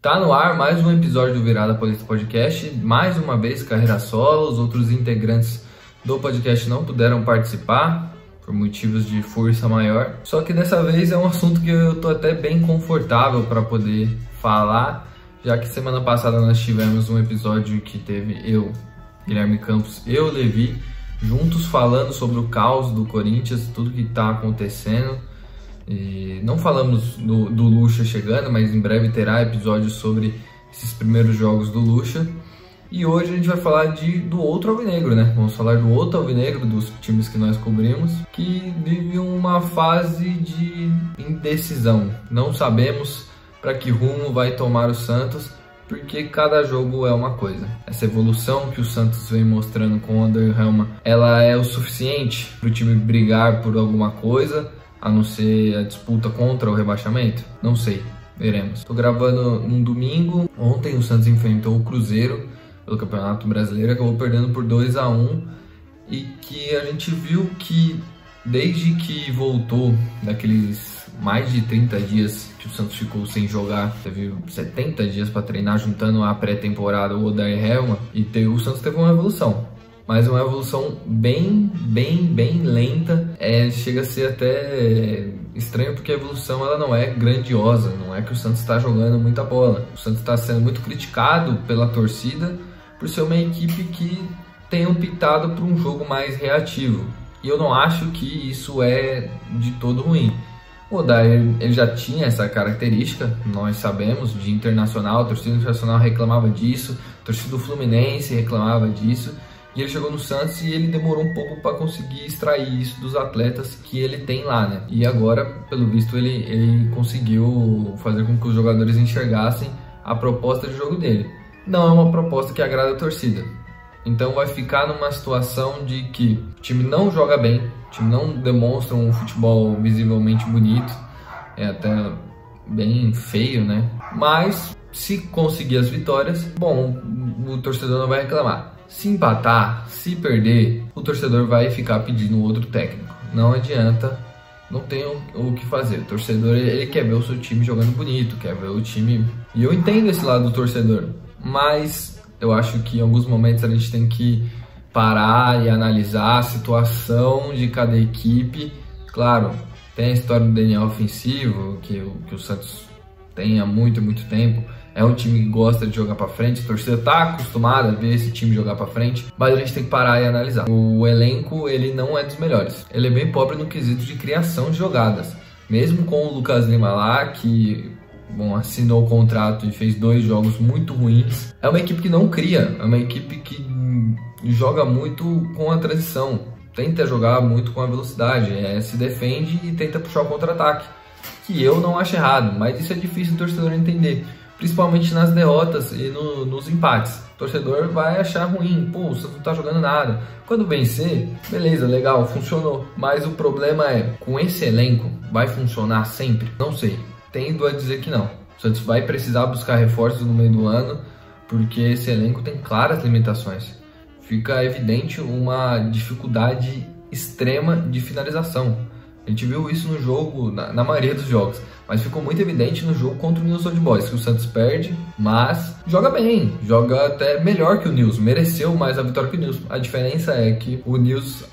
Tá no ar mais um episódio do Virada Paulista Podcast, mais uma vez carreira solo, os outros integrantes do podcast não puderam participar por motivos de força maior, só que dessa vez é um assunto que eu tô até bem confortável para poder falar, já que semana passada nós tivemos um episódio que teve eu, Guilherme Campos e o Levi, juntos falando sobre o caos do Corinthians, tudo que tá acontecendo. E não falamos do Lucha chegando, mas em breve terá episódio sobre esses primeiros jogos do Lucha. E hoje a gente vai falar do outro alvinegro, né? Vamos falar do outro alvinegro, dos times que nós cobrimos, que vive uma fase de indecisão. Não sabemos para que rumo vai tomar o Santos, porque cada jogo é uma coisa. Essa evolução que o Santos vem mostrando com o Odair Hellmann, ela é o suficiente para o time brigar por alguma coisa, a não ser a disputa contra o rebaixamento? Não sei, veremos. Estou gravando num domingo. Ontem o Santos enfrentou o Cruzeiro pelo Campeonato Brasileiro, acabou perdendo por 2-1, e que a gente viu que desde que voltou daqueles mais de 30 dias que o Santos ficou sem jogar, teve 70 dias para treinar, juntando a pré-temporada, o Odair Hellmann, e o Santos teve uma evolução. Mas uma evolução bem lenta, chega a ser até estranho, porque a evolução ela não é grandiosa, não é que o Santos está jogando muita bola. O Santos está sendo muito criticado pela torcida por ser uma equipe que tem optado por um jogo mais reativo. E eu não acho que isso é de todo ruim. O Odair, ele já tinha essa característica, nós sabemos, de internacional, a torcida internacional reclamava disso, a torcida do Fluminense reclamava disso. E ele chegou no Santos e ele demorou um pouco para conseguir extrair isso dos atletas que ele tem lá, né? E agora, pelo visto, ele conseguiu fazer com que os jogadores enxergassem a proposta de jogo dele. Não é uma proposta que agrada a torcida. Então vai ficar numa situação de que o time não joga bem, o time não demonstra um futebol visivelmente bonito, é até bem feio, né? Mas se conseguir as vitórias, bom, o torcedor não vai reclamar. Se empatar, se perder, o torcedor vai ficar pedindo outro técnico. Não adianta, não tem o que fazer. O torcedor, ele quer ver o seu time jogando bonito, quer ver o time... E eu entendo esse lado do torcedor, mas eu acho que em alguns momentos a gente tem que parar e analisar a situação de cada equipe. Claro, tem a história do DNA ofensivo, que o Santos tem há muito tempo. É um time que gosta de jogar pra frente, a torcida tá acostumada a ver esse time jogar pra frente, mas a gente tem que parar e analisar. O elenco, ele não é dos melhores. Ele é bem pobre no quesito de criação de jogadas. Mesmo com o Lucas Lima lá, que assinou o contrato e fez 2 jogos muito ruins, é uma equipe que não cria, é uma equipe que joga muito com a transição, tenta jogar muito com a velocidade, se defende e tenta puxar o contra-ataque, que eu não acho errado, mas isso é difícil do torcedor entender. Principalmente nas derrotas e nos empates. O torcedor vai achar ruim, pô, o Santos não tá jogando nada. Quando vencer, beleza, legal, funcionou. Mas o problema é, com esse elenco, vai funcionar sempre? Não sei, tendo a dizer que não. O Santos vai precisar buscar reforços no meio do ano, porque esse elenco tem claras limitações. Fica evidente uma dificuldade extrema de finalização. A gente viu isso no jogo, na maioria dos jogos, mas ficou muito evidente no jogo contra o Newell's Old Boys, que o Santos perde, mas joga bem, joga até melhor que o Newell's, mereceu mais a vitória que o Newell's. A diferença é que o Newell's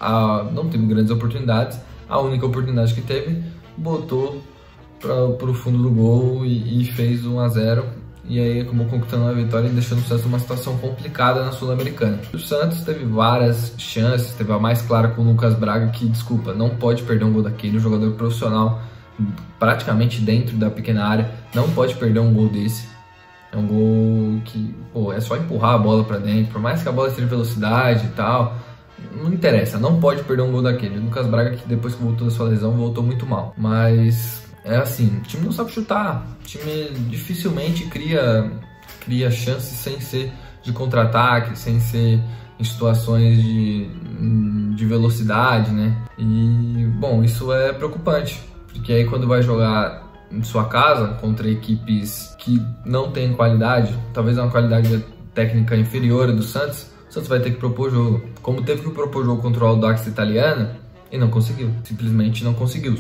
não teve grandes oportunidades, a única oportunidade que teve, botou para o fundo do gol e fez 1-0. E aí acabou conquistando a vitória e deixando o Santos numa situação complicada na Sul-Americana. O Santos teve várias chances, teve a mais clara com o Lucas Braga, que, desculpa, não pode perder um gol daquele, um jogador profissional praticamente dentro da pequena área, não pode perder um gol desse. É um gol que, pô, é só empurrar a bola pra dentro, por mais que a bola esteja em velocidade e tal, não interessa, não pode perder um gol daquele. O Lucas Braga, que depois que voltou da sua lesão, voltou muito mal, mas... é assim, o time não sabe chutar, o time dificilmente cria chances sem ser de contra-ataque, sem ser em situações de velocidade, né? E, bom, isso é preocupante, porque aí quando vai jogar em sua casa contra equipes que não têm qualidade, talvez uma qualidade técnica inferior à do Santos, o Santos vai ter que propor jogo. Como teve que propor jogo contra o Audax Italiano, e não conseguiu, simplesmente não conseguiu. O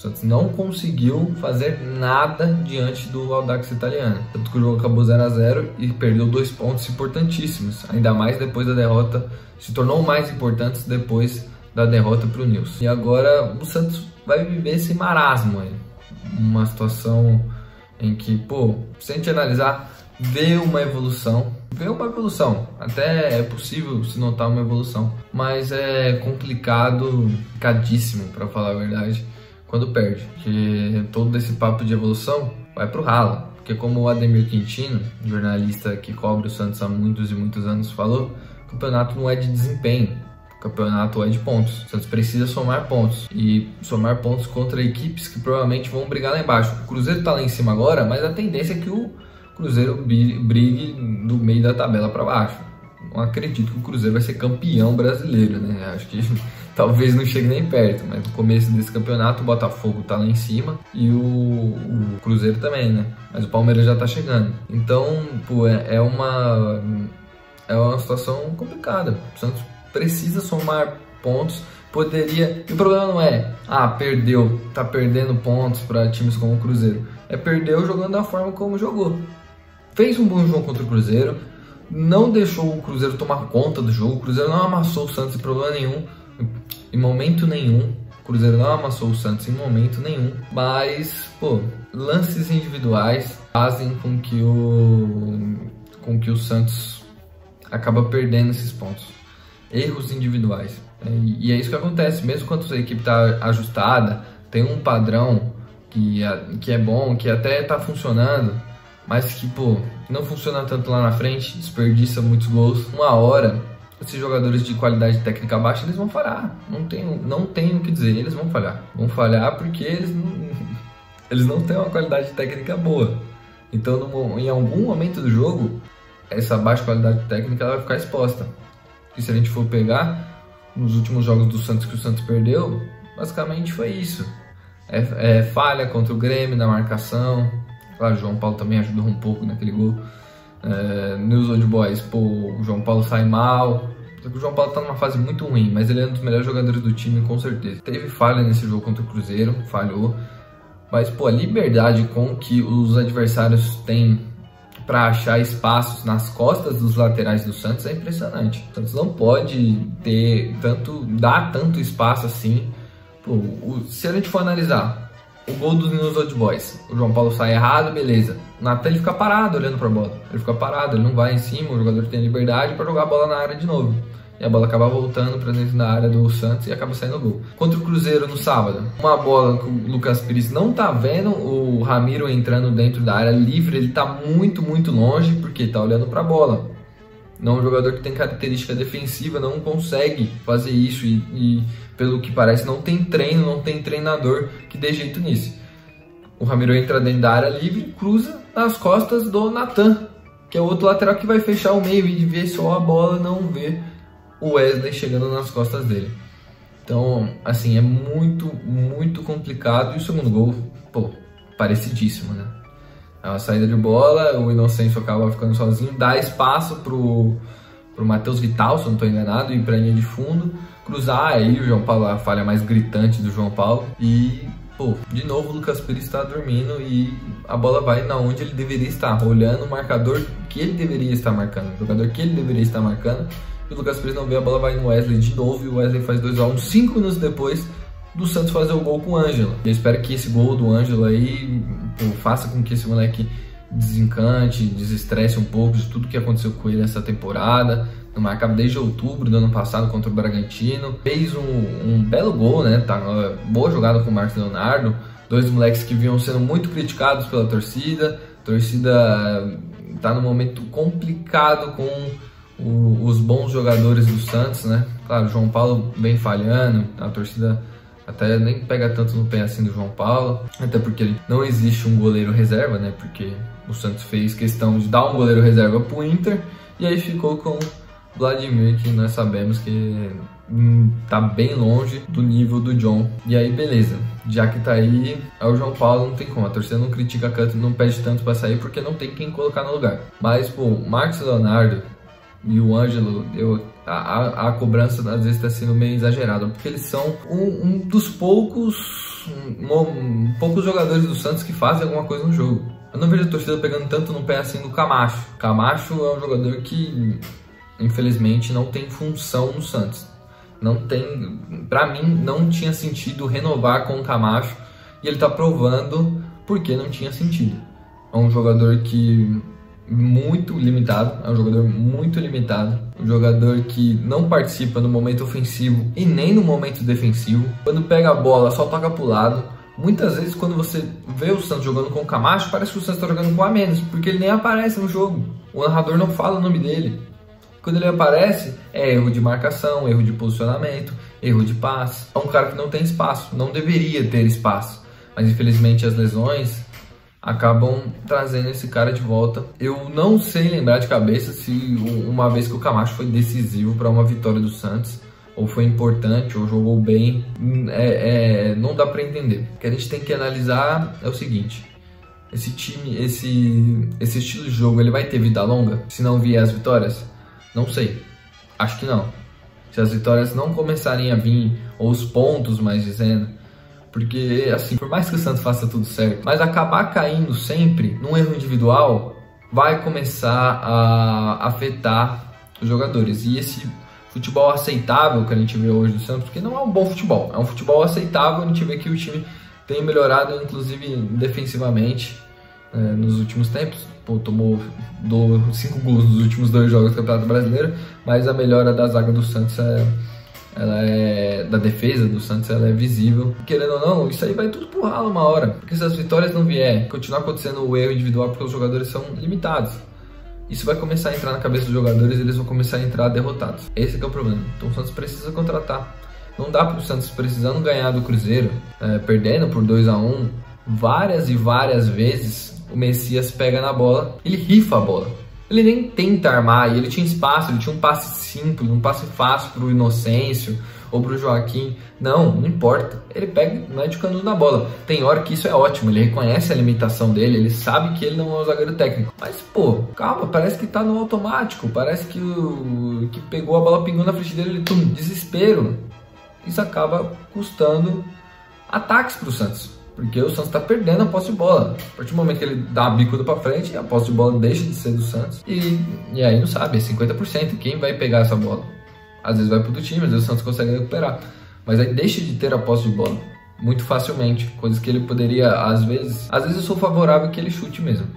O Santos não conseguiu fazer nada diante do Audax Italiano. Tanto que o jogo acabou 0 a 0 e perdeu 2 pontos importantíssimos. Ainda mais depois da derrota, se tornou mais importante depois da derrota para o Nils. E agora o Santos vai viver esse marasmo aí. Uma situação em que, pô, se a gente analisar, vê uma evolução. Até é possível se notar uma evolução. Mas é complicadíssimo, para falar a verdade, quando perde, porque todo esse papo de evolução vai pro ralo, porque como o Ademir Quintino, jornalista que cobre o Santos há muitos e muitos anos, falou, o campeonato não é de desempenho, o campeonato é de pontos. O Santos precisa somar pontos, e somar pontos contra equipes que provavelmente vão brigar lá embaixo. O Cruzeiro tá lá em cima agora, mas a tendência é que o Cruzeiro brigue do meio da tabela para baixo. Não acredito que o Cruzeiro vai ser campeão brasileiro, né? Acho que talvez não chegue nem perto, mas no começo desse campeonato o Botafogo tá lá em cima e o Cruzeiro também, né? Mas o Palmeiras já tá chegando. Então, pô, é uma situação complicada. O Santos precisa somar pontos. Poderia... E o problema não é, perdeu, tá perdendo pontos para times como o Cruzeiro. É perdeu jogando da forma como jogou. Fez um bom jogo contra o Cruzeiro, não deixou o Cruzeiro tomar conta do jogo. O Cruzeiro não amassou o Santos em problema nenhum, em momento nenhum. O Cruzeiro não amassou o Santos em momento nenhum. Mas, pô, lances individuais fazem com que o Santos acaba perdendo esses pontos. Erros individuais. E é isso que acontece, mesmo quando a equipe está ajustada, tem um padrão que é bom, que até está funcionando, mas que, pô, não funciona tanto lá na frente, desperdiça muitos gols. Uma hora, esses jogadores de qualidade técnica baixa, eles vão falhar. Não tem o que dizer, eles vão falhar. Vão falhar porque eles não têm uma qualidade técnica boa. Então, em algum momento do jogo, essa baixa qualidade técnica ela vai ficar exposta. E se a gente for pegar nos últimos jogos do Santos que o Santos perdeu, basicamente foi isso. Falha contra o Grêmio na marcação. Claro, o João Paulo também ajudou um pouco naquele gol. News Old Boys, pô, o João Paulo sai mal. Só que o João Paulo tá numa fase muito ruim, mas ele é um dos melhores jogadores do time, com certeza. Teve falha nesse jogo contra o Cruzeiro, falhou. Mas, pô, a liberdade com que os adversários têm para achar espaços nas costas dos laterais do Santos é impressionante. O Santos não pode dar tanto espaço assim. Pô, se a gente for analisar o gol dos News Old Boys, o João Paulo sai errado, beleza. O Natan ele fica parado olhando para a bola. Ele fica parado, ele não vai em cima, o jogador tem liberdade para jogar a bola na área de novo. E a bola acaba voltando para dentro da área do Santos e acaba saindo o gol. Contra o Cruzeiro no sábado, uma bola que o Lucas Pires não tá vendo o Ramiro entrando dentro da área livre, ele tá muito, muito longe porque tá olhando para a bola. Não, um jogador que tem característica defensiva não consegue fazer isso e pelo que parece não tem treino, não tem treinador que dê jeito nisso. O Ramiro entra dentro da área livre, cruza nas costas do Natan, que é o outro lateral que vai fechar o meio e ver só a bola, não ver o Wesley chegando nas costas dele. Então, assim, é muito, muito complicado. E o segundo gol, pô, parecidíssimo, né? É uma saída de bola, o Inocêncio acaba ficando sozinho, dá espaço pro Matheus Vital, se eu não estou enganado, ir pra linha de fundo, cruzar, aí o João Paulo, a falha mais gritante do João Paulo, e, pô, de novo o Lucas Pires está dormindo e a bola vai na onde ele deveria estar, olhando o marcador que ele deveria estar marcando, o jogador que ele deveria estar marcando, e o Lucas Pires não vê, a bola vai no Wesley de novo, e o Wesley faz 2-1, 5 minutos depois do Santos fazer o gol com o Ângelo. Eu espero que esse gol do Ângelo aí, pô, faça com que esse moleque desencante, desestresse um pouco de tudo que aconteceu com ele essa temporada. Não marcava desde outubro do ano passado contra o Bragantino. Fez um belo gol, né? Tá, boa jogada com o Marcos Leonardo. Dois moleques que vinham sendo muito criticados pela torcida. A torcida tá num momento complicado com os bons jogadores do Santos, né? Claro, o João Paulo vem falhando, a torcida até nem pega tanto no pé assim do João Paulo, até porque não existe um goleiro reserva, né? Porque o Santos fez questão de dar um goleiro reserva pro Inter e aí ficou com o Vladimir, que nós sabemos que tá bem longe do nível do John. E aí, beleza, já que tá aí, é o João Paulo, não tem como, a torcida não critica tanto, não pede tanto pra sair porque não tem quem colocar no lugar. Mas, pô, o Marcos Leonardo e o Ângelo, a cobrança às vezes está sendo meio exagerada, porque eles são um dos poucos poucos jogadores do Santos que fazem alguma coisa no jogo. Eu não vejo a torcida pegando tanto no pé assim do Camacho. Camacho é um jogador que, infelizmente, não tem função no Santos. Não tem, pra mim, não tinha sentido renovar com o Camacho, e ele tá provando porque não tinha sentido. É um jogador que muito limitado, um jogador que não participa no momento ofensivo e nem no momento defensivo. Quando pega a bola, só toca pro lado. Muitas vezes, quando você vê o Santos jogando com o Camacho, parece que o Santos está jogando com a menos, porque ele nem aparece no jogo. O narrador não fala o nome dele. Quando ele aparece, é erro de marcação, erro de posicionamento, erro de passe. É um cara que não tem espaço, não deveria ter espaço. Mas, infelizmente, as lesões acabam trazendo esse cara de volta. Eu não sei lembrar de cabeça se uma vez que o Camacho foi decisivo para uma vitória do Santos, ou foi importante, ou jogou bem, não dá para entender. O que a gente tem que analisar é o seguinte: esse time, esse estilo de jogo, ele vai ter vida longa se não vier as vitórias? Não sei, acho que não. Se as vitórias não começarem a vir, ou os pontos, mais dizendo, porque, assim, por mais que o Santos faça tudo certo, mas acabar caindo sempre num erro individual vai começar a afetar os jogadores. E esse futebol aceitável que a gente vê hoje do Santos, porque não é um bom futebol, é um futebol aceitável. A gente vê que o time tem melhorado, inclusive defensivamente, nos últimos tempos. Pô, tomou 5 gols nos últimos 2 jogos do Campeonato Brasileiro, mas a melhora da zaga do Santos da defesa do Santos, ela é visível. Querendo ou não, isso aí vai tudo pro ralo uma hora, porque se as vitórias não vier, continuar acontecendo o erro individual, porque os jogadores são limitados, isso vai começar a entrar na cabeça dos jogadores e eles vão começar a entrar derrotados. Esse que é o problema. Então o Santos precisa contratar. Não dá para o Santos, precisando ganhar do Cruzeiro, perdendo por 2-1, várias e várias vezes o Messias pega na bola, ele rifa a bola. Ele nem tenta armar, e ele tinha espaço, ele tinha um passe simples, um passe fácil pro Inocêncio ou pro Joaquim. Não importa. Ele pega, mete o canudo na bola. Tem hora que isso é ótimo, ele reconhece a limitação dele, ele sabe que ele não é um zagueiro técnico. Mas, pô, calma, parece que tá no automático, parece que que pegou a bola, pingou na frente dele, ele desespero. Isso acaba custando ataques pro Santos, porque o Santos está perdendo a posse de bola. A partir do momento que ele dá a bicuda para frente, a posse de bola deixa de ser do Santos. E aí não sabe, é 50%. Quem vai pegar essa bola? Às vezes vai pro do time, às vezes o Santos consegue recuperar. Mas aí deixa de ter a posse de bola muito facilmente. Coisas que ele poderia, às vezes eu sou favorável que ele chute mesmo.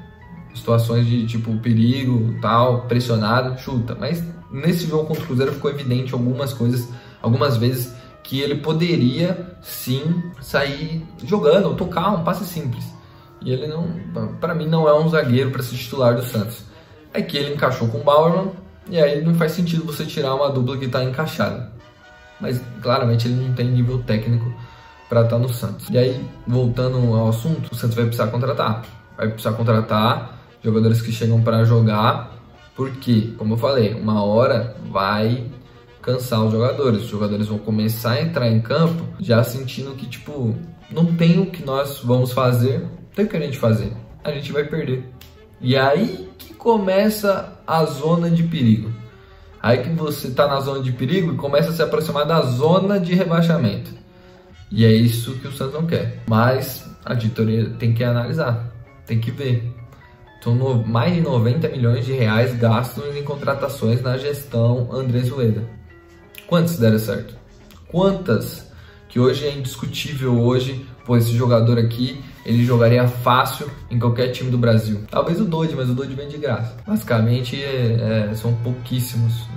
Situações de tipo perigo, tal, pressionado, chuta. Mas nesse jogo contra o Cruzeiro ficou evidente algumas vezes, que ele poderia sim sair jogando ou tocar um passe simples. E ele não, para mim, não é um zagueiro para ser titular do Santos. É que ele encaixou com o Bauerman, e aí não faz sentido você tirar uma dupla que está encaixada. Mas claramente ele não tem nível técnico para estar no Santos. E aí, voltando ao assunto, o Santos vai precisar contratar. Vai precisar contratar jogadores que chegam para jogar, porque, como eu falei, uma hora vai cansar os jogadores vão começar a entrar em campo já sentindo que, tipo, não tem o que nós vamos fazer, não tem o que a gente fazer, a gente vai perder. E aí que começa a zona de perigo. Aí que você tá na zona de perigo e começa a se aproximar da zona de rebaixamento. E é isso que o Santos não quer. Mas a diretoria tem que analisar, tem que ver. São mais de 90 milhões de reais gastos em contratações na gestão Andrés Rueda. Quantas deram certo? Quantas que hoje é indiscutível hoje, pô, esse jogador aqui, ele jogaria fácil em qualquer time do Brasil. Talvez o Dodge, mas o Dodge vem de graça. Basicamente, são pouquíssimos.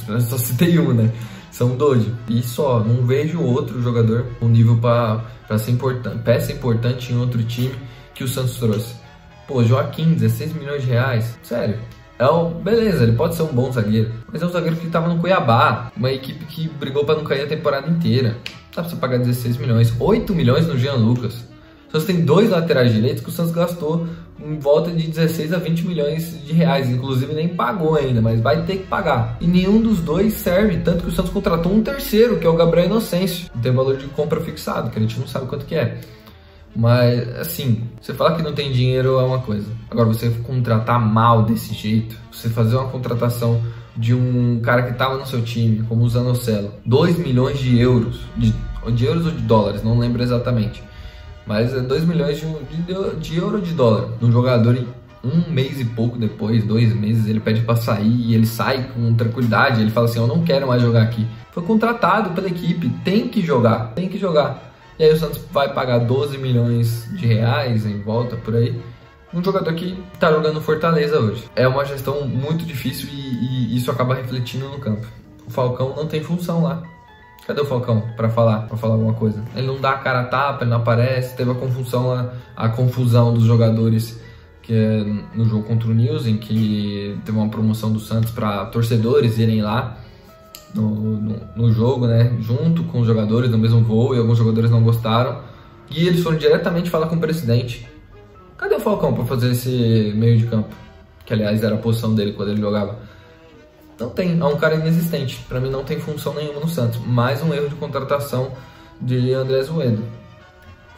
Eu só citei um, né? São Dodge. E só, não vejo outro jogador com nível para ser peça importante em outro time que o Santos trouxe. Pô, Joaquim, 16 milhões de reais. Sério. Beleza, ele pode ser um bom zagueiro, mas é um zagueiro que estava no Cuiabá, uma equipe que brigou para não cair a temporada inteira. Dá pra você pagar 16 milhões, 8 milhões no Jean Lucas. O Santos tem 2 laterais direitos que o Santos gastou em volta de 16 a 20 milhões de reais, inclusive nem pagou ainda, mas vai ter que pagar. E nenhum dos dois serve, tanto que o Santos contratou um terceiro, que é o Gabriel Inocêncio. Tem valor de compra fixado, que a gente não sabe quanto que é. Mas, assim, você falar que não tem dinheiro é uma coisa. Agora, você contratar mal desse jeito, você fazer uma contratação de um cara que estava no seu time, como o Zanocelo, 2 milhões de euros, ou de euros ou de dólares, não lembro exatamente. Mas é 2 milhões de euro ou de dólar. Um jogador em 1 mês e pouco depois, 2 meses, ele pede pra sair e ele sai com tranquilidade. Ele fala assim, eu não quero mais jogar aqui. Foi contratado pela equipe, tem que jogar, tem que jogar. E aí o Santos vai pagar 12 milhões de reais em volta, por aí. Um jogador que tá jogando no Fortaleza hoje. É uma gestão muito difícil e isso acaba refletindo no campo. O Falcão não tem função lá. Cadê o Falcão pra falar alguma coisa? Ele não dá a cara a tapa, ele não aparece. Teve a confusão dos jogadores que é no jogo contra o News, em que teve uma promoção do Santos para torcedores irem lá no jogo, né? Junto com os jogadores no mesmo voo, e alguns jogadores não gostaram. E eles foram diretamente falar com o presidente. Cadê o Falcão para fazer esse meio de campo? Que aliás era a posição dele quando ele jogava. Não tem, é um cara inexistente. Para mim não tem função nenhuma no Santos. Mais um erro de contratação de André Azevedo.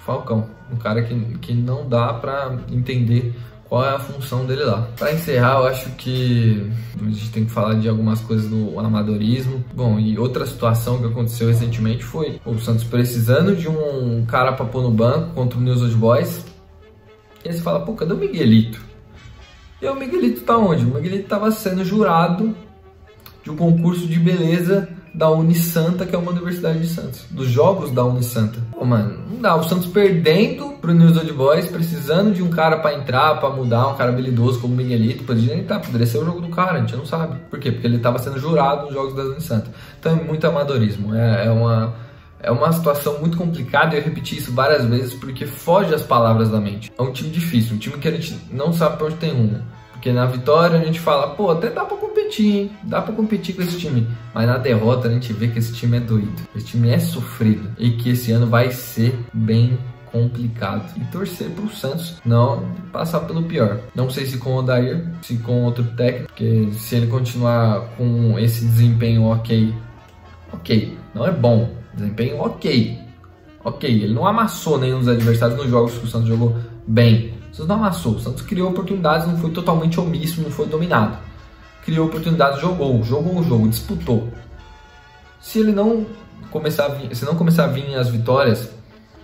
Falcão, um cara que não dá para entender qual é a função dele lá. Para encerrar, eu acho que a gente tem que falar de algumas coisas do amadorismo. Bom, e outra situação que aconteceu recentemente foi o Santos precisando de um cara para pôr no banco contra o News Old Boys. E aí você fala, pô, cadê o Miguelito? E aí o Miguelito tá onde? O Miguelito tava sendo jurado de um concurso de beleza da Unisanta, que é uma universidade de Santos. Dos jogos da Unisanta. Pô, mano, não dá. O Santos perdendo pro News Old Boys, precisando de um cara pra entrar, pra mudar, um cara habilidoso como o Miguelito. Poderia ser o jogo do cara, a gente não sabe. Por quê? Porque ele tava sendo jurado nos jogos da Unisanta. Então é muito amadorismo. É uma situação muito complicada, e eu repeti isso várias vezes, porque foge as palavras da mente. É um time difícil, um time que a gente não sabe pra onde tem rumo. Porque na vitória a gente fala, pô, até dá pra competir, hein? Dá pra competir com esse time. Mas na derrota a gente vê que esse time é doído. Esse time é sofrido. E que esse ano vai ser bem complicado. E torcer pro Santos não passar pelo pior. Não sei se com o Odair, se com outro técnico. Porque se ele continuar com esse desempenho ok, não é bom. Desempenho ok. Ele não amassou nenhum dos adversários nos jogos que o Santos jogou bem. O Santos não amassou, o Santos criou oportunidades, não foi totalmente omisso, não foi dominado. Criou oportunidades, jogou o jogo, disputou. Se não começar a vir as vitórias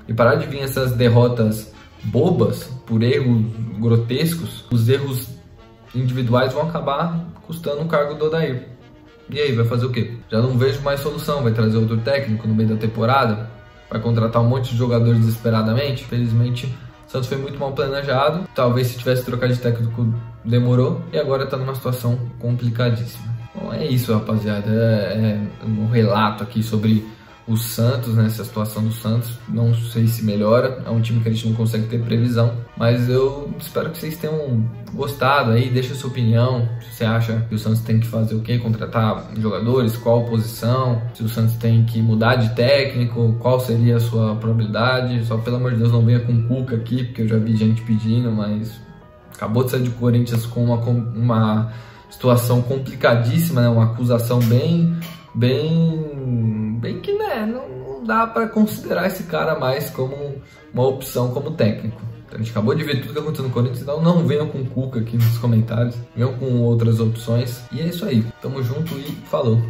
e parar de vir essas derrotas bobas por erros grotescos, os erros individuais vão acabar custando o cargo do Odair. E aí, vai fazer o quê? Já não vejo mais solução, vai trazer outro técnico no meio da temporada? Vai contratar um monte de jogadores desesperadamente? Felizmente, o Santos foi muito mal planejado. Talvez se tivesse trocado de técnico demorou. E agora está numa situação complicadíssima. Bom, é isso, rapaziada. É um relato aqui sobre o Santos, né? Essa situação do Santos. Não sei se melhora. É um time que a gente não consegue ter previsão. Mas eu espero que vocês tenham gostado aí. Deixa a sua opinião. Se você acha que o Santos tem que fazer o quê? Contratar jogadores? Qual posição? Se o Santos tem que mudar de técnico? Qual seria a sua probabilidade? Só pelo amor de Deus não venha com o Cuca aqui, porque eu já vi gente pedindo, mas acabou de sair do Corinthians com uma situação complicadíssima, né? Uma acusação bem que, né, não dá para considerar esse cara mais como uma opção como técnico. Então, a gente acabou de ver tudo que aconteceu no Corinthians, então não venham com o Cuca aqui nos comentários, venham com outras opções. E é isso aí, tamo junto e falou!